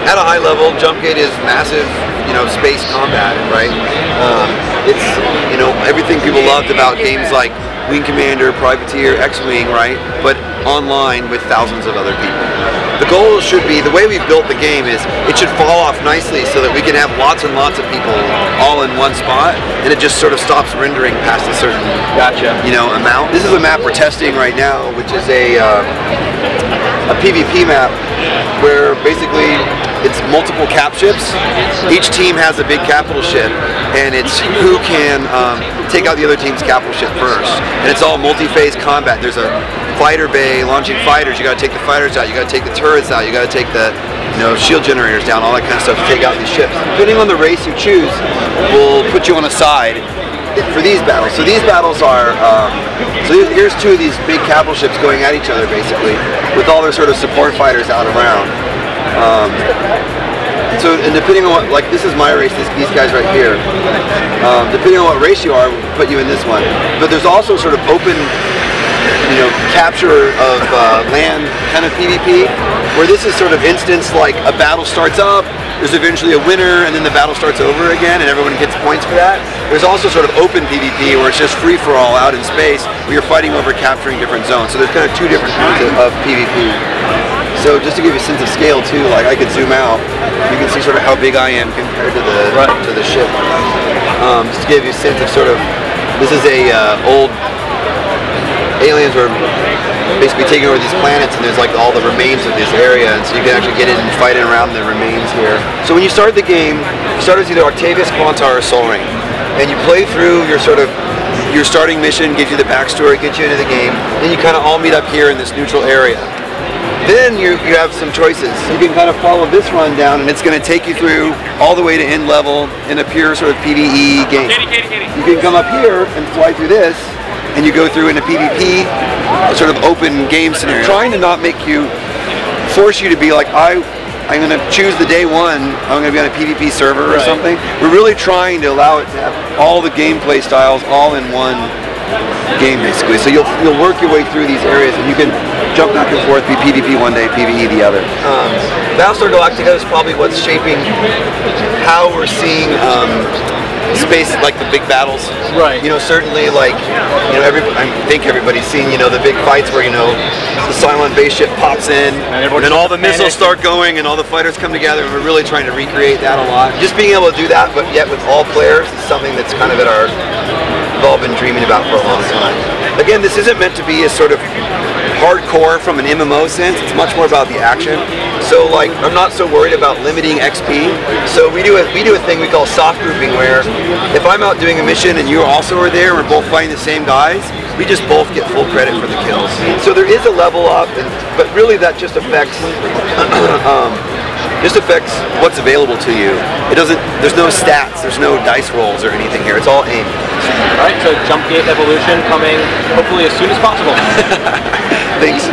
at a high level, Jumpgate is massive, space combat, right? It's, everything people loved about games like Wing Commander, Privateer, X-Wing, right? But online with thousands of other people. The goal should be, the way we've built the game is, it should fall off nicely so that we can have lots and lots of people all in one spot, and it just sort of stops rendering past a certain amount. This is a map we're testing right now, which is a PvP map where basically it's multiple cap ships. Each team has a big capital ship, and it's who can take out the other team's capital ship first. And it's all multi-phase combat. There's a fighter bay launching fighters. You got to take the fighters out. You got to take the turrets out. You got to take the shield generators down. All that kind of stuff to take out these ships. Depending on the race you choose, will put you on a side for these battles. So these battles are, here's two of these big capital ships going at each other basically, with all their sort of support fighters out around. And depending on what, like this is my race, these guys right here. Depending on what race you are, we'll put you in this one. But there's also sort of open, capture of land kind of PvP, where this is sort of instance like a battle starts up, there's eventually a winner, and then the battle starts over again, and everyone gets points for that. There's also sort of open PvP, where it's just free-for-all out in space, where you're fighting over capturing different zones. So there's kind of two different kinds of PvP. So just to give you a sense of scale too, like I could zoom out, you can see sort of how big I am compared to the ship. Just to give you a sense of sort of, this is a old aliens were basically taking over these planets, and there's like all the remains of this area, and so you can actually get in and fight around the remains here. So when you start the game, you start as either Octavius, Quantar, or Sol Ring, and you play through your your starting mission, gives you the backstory, gets you into the game, then you kind of all meet up here in this neutral area. Then you have some choices. You can kind of follow this run down, and it's going to take you through all the way to end level in a pure sort of PvE game. You can come up here and fly through this, and you go through in a PvP, sort of open game scenario. Trying to not make you, force you to be like, I'm going to choose the day one, I'm going to be on a PvP server or something. We're really trying to allow it to have all the gameplay styles all in one game basically. So you'll work your way through these areas, and you can jump back and forth, be PvP one day, PvE the other. Battlestar Galactica is probably what's shaping how we're seeing space, like the big battles. Right. Certainly like, I think everybody's seen, the big fights where, the Cylon base ship pops in, and then all the missiles start going, and all the fighters come together, and we're really trying to recreate that a lot. Just being able to do that, but yet with all players, is something that's kind of we've all been dreaming about for a long time. Again, this isn't meant to be a sort of hardcore from an MMO sense. It's much more about the action. So like, I'm not so worried about limiting XP. So we do a thing we call soft grouping, where if I'm out doing a mission and you also are there, we're both fighting the same guys, we just both get full credit for the kills. So there is a level up, but really that just affects what's available to you. It doesn't. There's no stats. There's no dice rolls or anything here. It's all aim. All right. So Jumpgate Evolution coming hopefully as soon as possible. Thanks.